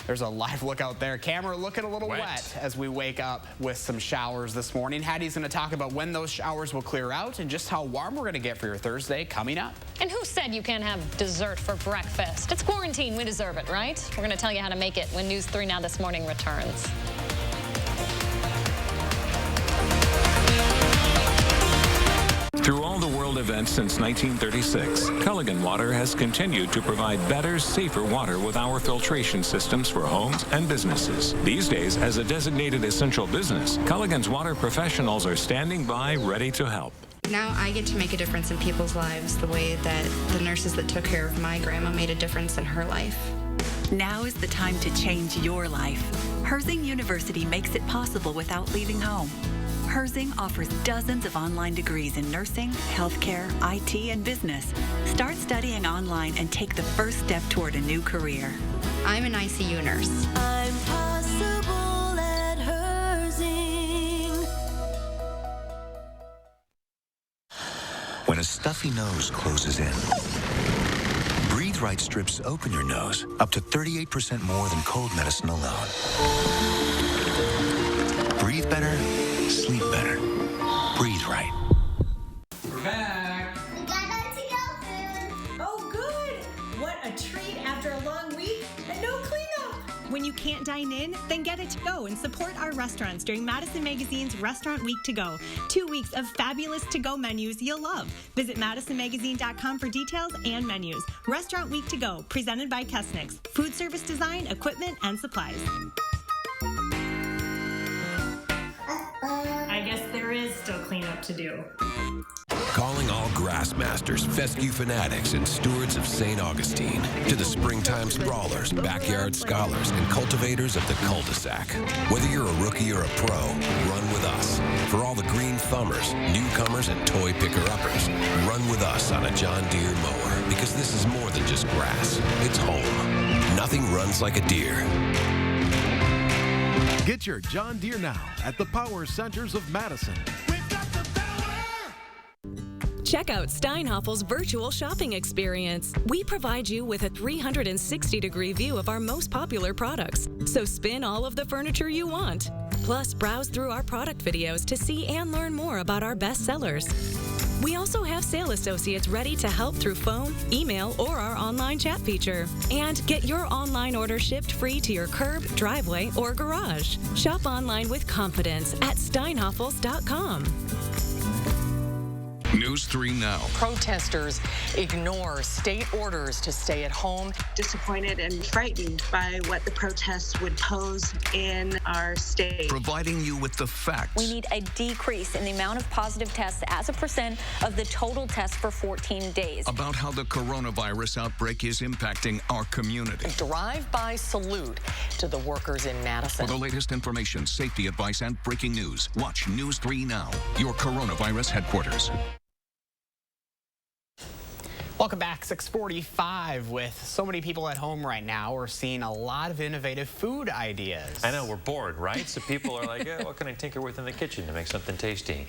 There's a live look out there. Camera looking a little wet as we wake up with some showers this morning. Hattie's going to talk about when those showers will clear out and just how warm we're going to get for your Thursday coming up. And who said you can't have dessert for breakfast? It's quarantine. We deserve it, right? We're going to tell you how to make it when News 3 Now This Morning returns. Through all the world events since 1936, Culligan Water has continued to provide better, safer water with our filtration systems for homes and businesses. These days, as a designated essential business, Culligan's water professionals are standing by, ready to help. Now I get to make a difference in people's lives the way that the nurses that took care of my grandma made a difference in her life. Now is the time to change your life. Herzing University makes it possible without leaving home. Herzing offers dozens of online degrees in nursing, healthcare, IT, and business. Start studying online and take the first step toward a new career. I'm an ICU nurse. I'm possible at Herzing. When a stuffy nose closes in, Breathe Right strips open your nose up to 38% more than cold medicine alone. Breathe better, sleep better. Breathe Right. We're back. We got our to-go food. Oh, good. What a treat after a long week and no cleanup. When you can't dine in, then get it to go and support our restaurants during Madison Magazine's Restaurant Week to Go. 2 weeks of fabulous to-go menus you'll love. Visit madisonmagazine.com for details and menus. Restaurant Week to Go, presented by Kesnick's. Food service design, equipment, and supplies. I guess there is still cleanup to do. Calling all grassmasters, fescue fanatics, and stewards of St. Augustine. To the springtime sprawlers, backyard scholars, and cultivators of the cul-de-sac. Whether you're a rookie or a pro, run with us. For For all the green thumbers, newcomers, and toy picker-uppers, run with us on a John Deere mower, because this is more than just grass. It's home. Nothing runs like a Deere. Get your John Deere now at the Power Centers of Madison. Check out Steinhoffel's virtual shopping experience. We provide you with a 360-degree view of our most popular products, so spin all of the furniture you want. Plus, browse through our product videos to see and learn more about our best sellers. We also have sale associates ready to help through phone, email, or our online chat feature. And get your online order shipped free to your curb, driveway, or garage. Shop online with confidence at steinhoffels.com. News 3 Now. Protesters ignore state orders to stay at home. Disappointed and frightened by what the protests would pose in our state. Providing you with the facts. We need a decrease in the amount of positive tests as a percent of the total tests for 14 days. About how the coronavirus outbreak is impacting our community. A drive-by salute to the workers in Madison. For the latest information, safety advice, and breaking news, watch News 3 Now, your coronavirus headquarters. Welcome back, 6:45. With so many people at home right now, we're seeing a lot of innovative food ideas. I know, we're bored, right? So people are like, yeah, what can I tinker with in the kitchen to make something tasty?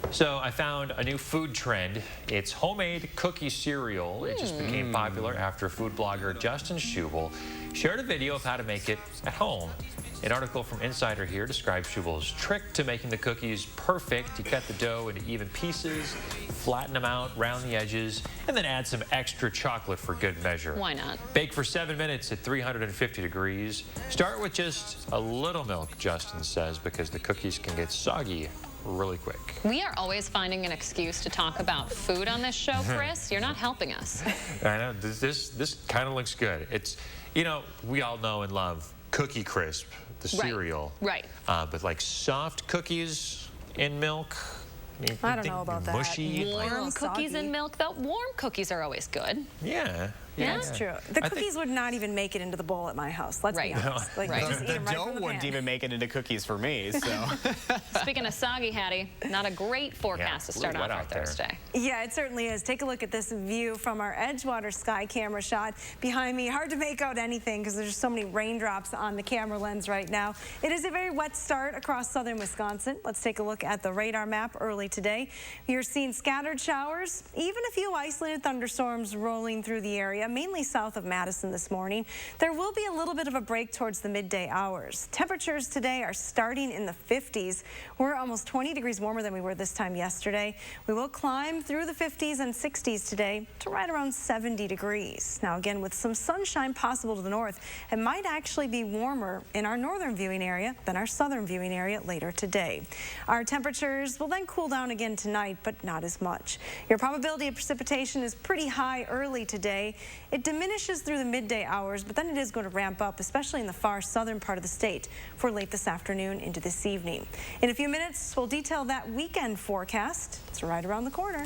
So I found a new food trend. It's homemade cookie cereal. It just became popular after food blogger Justin Schubel shared a video of how to make it at home. An article from Insider here describes Schubel's trick to making the cookies perfect. You cut the dough into even pieces, flatten them out, round the edges, and then add some extra chocolate for good measure. Why not? Bake for 7 minutes at 350 degrees. Start with just a little milk, Justin says, because the cookies can get soggy really quick. We are always finding an excuse to talk about food on this show, Chris. You're not helping us. I know, this kind of looks good. It's, you know, we all know and love Cookie Crisp, the cereal. Right. But like soft cookies in milk. I don't know about that. Mushy. Warm cookies in milk, though. Warm cookies are always good. Yeah. That's true. The cookies would not even make it into the bowl at my house. Let's be honest. Like, just eat The them right dough from the wouldn't pan. even make it into cookies for me, so. Speaking of soggy, Hattie, not a great forecast to start off our Thursday. Yeah, it certainly is. Take a look at this view from our Edgewater sky camera shot behind me. Hard to make out anything because there's so many raindrops on the camera lens right now. It is a very wet start across southern Wisconsin. Let's take a look at the radar map early today. You're seeing scattered showers, even a few isolated thunderstorms rolling through the area, mainly south of Madison this morning. There will be a little bit of a break towards the midday hours. Temperatures today are starting in the 50s. We're almost 20 degrees warmer than we were this time yesterday. We will climb through the 50s and 60s today to right around 70 degrees. Now again, with some sunshine possible to the north, it might actually be warmer in our northern viewing area than our southern viewing area later today. Our temperatures will then cool down again tonight, but not as much. Your probability of precipitation is pretty high early today. It diminishes through the midday hours, but then it is going to ramp up, especially in the far southern part of the state for late this afternoon into this evening. In a few minutes, we'll detail that weekend forecast. It's right around the corner.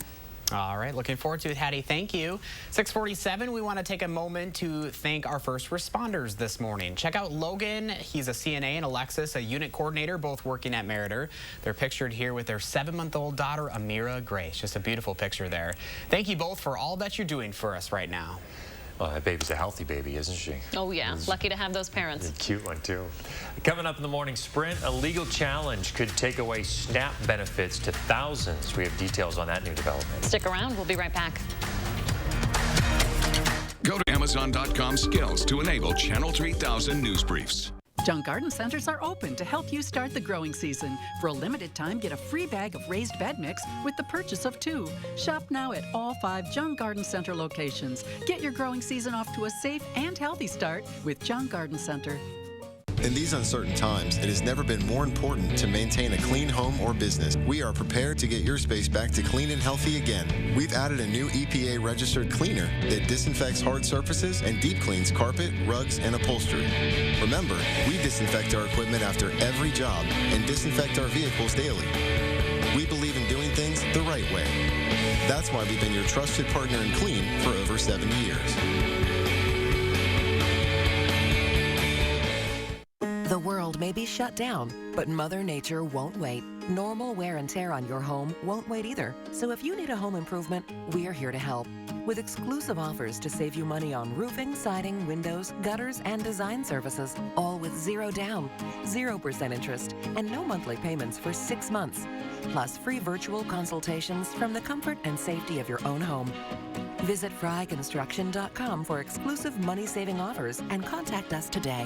All right, looking forward to it, Hattie. Thank you. 6:47, we want to take a moment to thank our first responders this morning. Check out Logan. He's a CNA, and Alexis, a unit coordinator, both working at Meritor. They're pictured here with their 7-month-old daughter, Amira Grace. Just a beautiful picture there. Thank you both for all that you're doing for us right now. Well, that baby's a healthy baby, isn't she? Oh, yeah. Lucky to have those parents. A cute one, too. Coming up in the morning sprint, a legal challenge could take away SNAP benefits to thousands. We have details on that new development. Stick around. We'll be right back. Go to Amazon.com skills to enable Channel 3000 news briefs. Junk Garden Centers are open to help you start the growing season. For a limited time, get a free bag of raised bed mix with the purchase of 2. Shop now at all 5 Junk Garden Center locations. Get your growing season off to a safe and healthy start with Junk Garden Center. In these uncertain times, it has never been more important to maintain a clean home or business. We are prepared to get your space back to clean and healthy again. We've added a new EPA-registered cleaner that disinfects hard surfaces and deep cleans carpet, rugs, and upholstery. Remember, we disinfect our equipment after every job and disinfect our vehicles daily. We believe in doing things the right way. That's why we've been your trusted partner in clean for over 70 years. The world may be shut down, but Mother Nature won't wait. Normal wear and tear on your home won't wait either. So if you need a home improvement, we're here to help. With exclusive offers to save you money on roofing, siding, windows, gutters, and design services, all with zero down, 0% interest, and no monthly payments for 6 months. Plus free virtual consultations from the comfort and safety of your own home. Visit fryconstruction.com for exclusive money-saving offers and contact us today.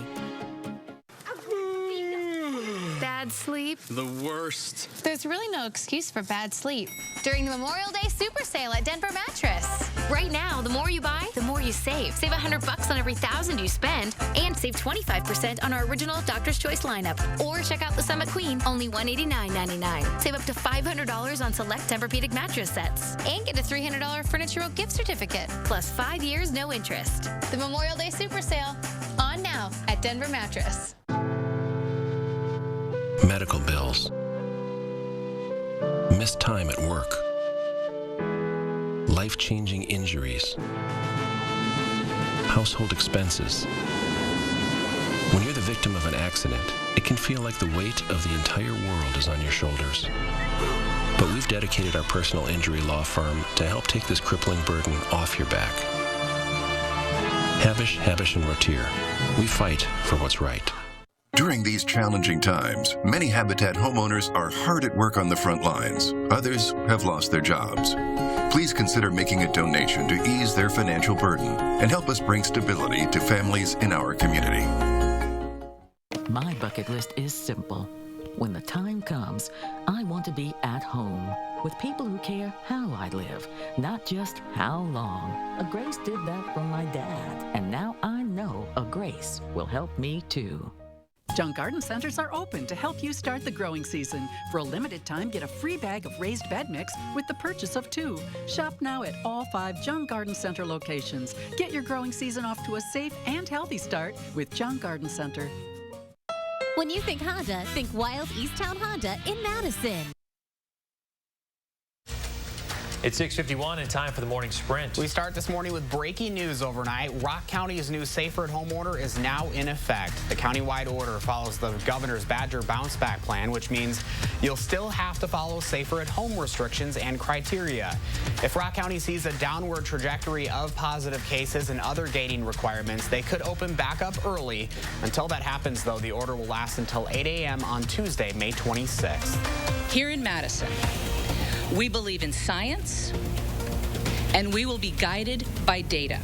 Bad sleep? The worst. There's really no excuse for bad sleep during the Memorial Day Super Sale at Denver Mattress. Right now, the more you buy, the more you save. Save $100 on every $1,000 you spend, and save 25% on our original Doctor's Choice lineup. Or check out the Summit Queen, only $189.99. Save up to $500 on select Tempur-Pedic mattress sets, and get a $300 Furniture Row gift certificate, plus 5 years, no interest. The Memorial Day Super Sale, on now at Denver Mattress. Medical bills, missed time at work, life-changing injuries, household expenses. When you're the victim of an accident, it can feel like the weight of the entire world is on your shoulders. But we've dedicated our personal injury law firm to help take this crippling burden off your back. Habish, and Rotier. We fight for what's right. During these challenging times, many Habitat homeowners are hard at work on the front lines. Others have lost their jobs. Please consider making a donation to ease their financial burden and help us bring stability to families in our community. My bucket list is simple. When the time comes, I want to be at home with people who care how I live, not just how long. A Grace did that for my dad, and now I know a Grace will help me too. Junk Garden Centers are open to help you start the growing season. For a limited time, get a free bag of raised bed mix with the purchase of 2. Shop now at all 5 Junk Garden Center locations. Get your growing season off to a safe and healthy start with Junk Garden Center. When you think Honda, think Wild Easttown Honda in Madison. It's 6:51 and time for the morning sprint. We start this morning with breaking news overnight. Rock County's new Safer at Home order is now in effect. The countywide order follows the governor's Badger bounce back plan, which means you'll still have to follow Safer at Home restrictions and criteria. If Rock County sees a downward trajectory of positive cases and other gating requirements, they could open back up early. Until that happens, though, the order will last until 8 a.m. on Tuesday, May 26th. Here in Madison, we believe in science, and we will be guided by data.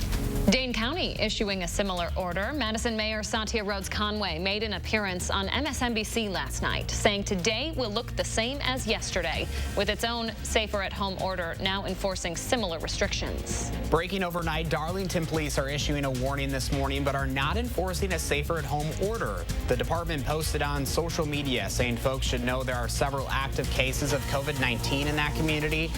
Dane County issuing a similar order. Madison Mayor Satya Rhodes Conway made an appearance on MSNBC last night, saying today will look the same as yesterday, with its own Safer at Home order now enforcing similar restrictions. Breaking overnight, Darlington police are issuing a warning this morning, but are not enforcing a Safer at Home order. The department posted on social media saying folks should know there are several active cases of COVID-19 in that community.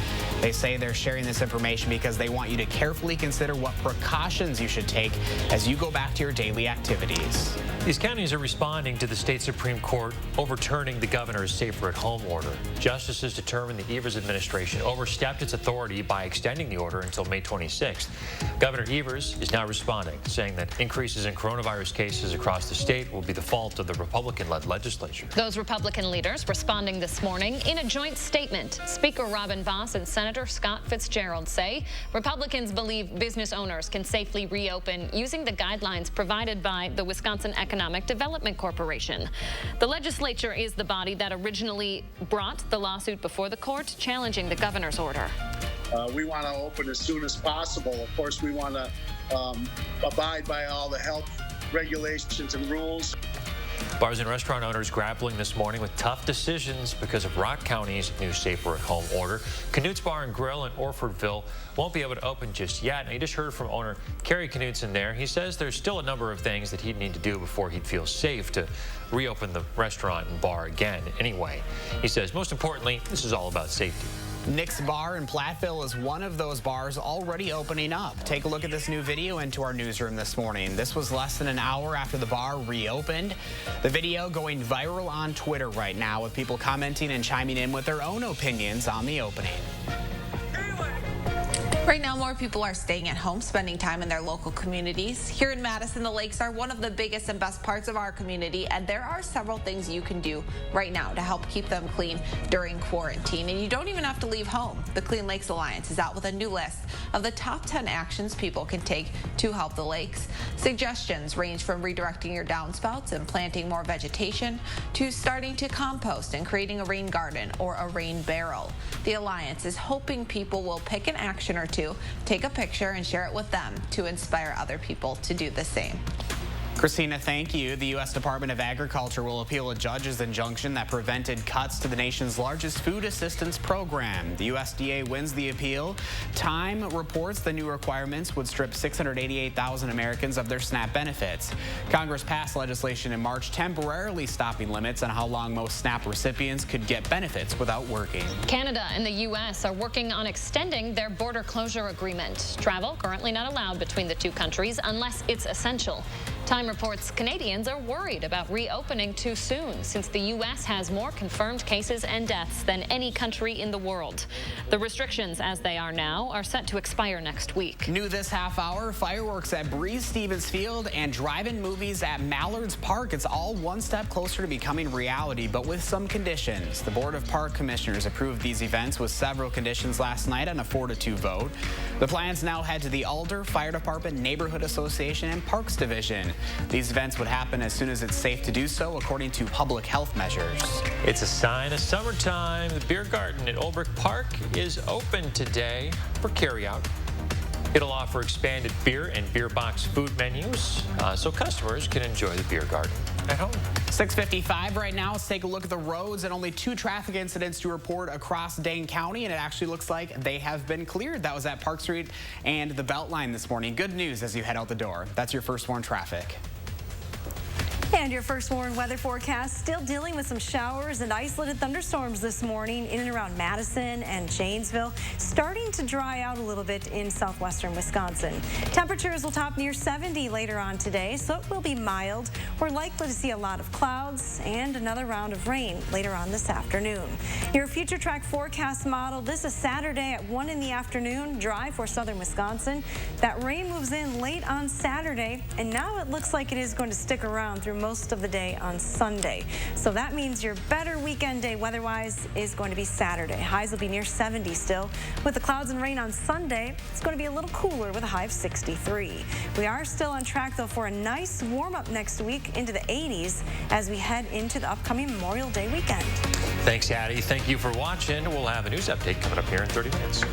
They say they're sharing this information because they want you to carefully consider what precautions you should take as you go back to your daily activities. These counties are responding to the state Supreme Court overturning the governor's Safer at Home order. Justices determined the Evers administration overstepped its authority by extending the order until May 26th. Governor Evers is now responding, saying that increases in coronavirus cases across the state will be the fault of the Republican-led legislature. Those Republican leaders responding this morning in a joint statement. Speaker Robin Vos and Senator Scott Fitzgerald say Republicans believe business owners can safely reopen using the guidelines provided by the Wisconsin Economic Development Corporation. The legislature is the body that originally brought the lawsuit before the court, challenging the governor's order. We want to open as soon as possible. Of course, we want to abide by all the health regulations and rules. Bars and restaurant owners grappling this morning with tough decisions because of Rock County's new Safer at Home order. Canute's Bar and Grill in Orfordville won't be able to open just yet. Now, you just heard from owner Kerry Knudsen there. He says there's still a number of things that he'd need to do before he'd feel safe to reopen the restaurant and bar again anyway. He says, most importantly, this is all about safety. Nick's Bar in Platteville is one of those bars already opening up. Take a look at this new video into our newsroom this morning. This was less than an hour after the bar reopened. The video going viral on Twitter right now, with people commenting and chiming in with their own opinions on the opening. Right now, more people are staying at home, spending time in their local communities. Here in Madison, the lakes are one of the biggest and best parts of our community, and there are several things you can do right now to help keep them clean during quarantine. And you don't even have to leave home. The Clean Lakes Alliance is out with a new list of the top 10 actions people can take to help the lakes. Suggestions range from redirecting your downspouts and planting more vegetation to starting to compost and creating a rain garden or a rain barrel. The Alliance is hoping people will pick an action or two, take a picture, and share it with them to inspire other people to do the same. Christina, thank you. The U.S. Department of Agriculture will appeal a judge's injunction that prevented cuts to the nation's largest food assistance program. The USDA wins the appeal. Time reports the new requirements would strip 688,000 Americans of their SNAP benefits. Congress passed legislation in March temporarily stopping limits on how long most SNAP recipients could get benefits without working. Canada and the U.S. are working on extending their border closure agreement. Travel currently not allowed between the two countries unless it's essential. Time reports Canadians are worried about reopening too soon since the U.S. has more confirmed cases and deaths than any country in the world. The restrictions as they are now are set to expire next week. New this half hour, fireworks at Breeze Stevens Field and drive-in movies at Mallard's Park. It's all one step closer to becoming reality, but with some conditions. The Board of Park Commissioners approved these events with several conditions last night on a 4-2 vote. The plans now head to the Alder Fire Department, Neighborhood Association, and Parks Division. These events would happen as soon as it's safe to do so, according to public health measures. It's a sign of summertime. The beer garden at Olbrich Park is open today for carryout. It'll offer expanded beer and beer box food menus so customers can enjoy the beer garden at home. 6:55 right now. Let's take a look at the roads, and only 2 traffic incidents to report across Dane County, and it actually looks like they have been cleared. That was at Park Street and the Beltline this morning. Good news as you head out the door. That's your First Warn traffic. And your First Warn weather forecast, still dealing with some showers and isolated thunderstorms this morning in and around Madison and Janesville, starting to dry out a little bit in southwestern Wisconsin. Temperatures will top near 70 later on today, so it will be mild. We're likely to see a lot of clouds and another round of rain later on this afternoon. Your Future Track forecast model, this is Saturday at 1 in the afternoon, dry for southern Wisconsin. That rain moves in late on Saturday, and now it looks like it is going to stick around through most of the day on Sunday. So that means your better weekend day weather-wise is going to be Saturday. Highs will be near 70 still. With the clouds and rain on Sunday, it's going to be a little cooler with a high of 63. We are still on track, though, for a nice warm-up next week into the 80s as we head into the upcoming Memorial Day weekend. Thanks, Addie. Thank you for watching. We'll have a news update coming up here in 30 minutes.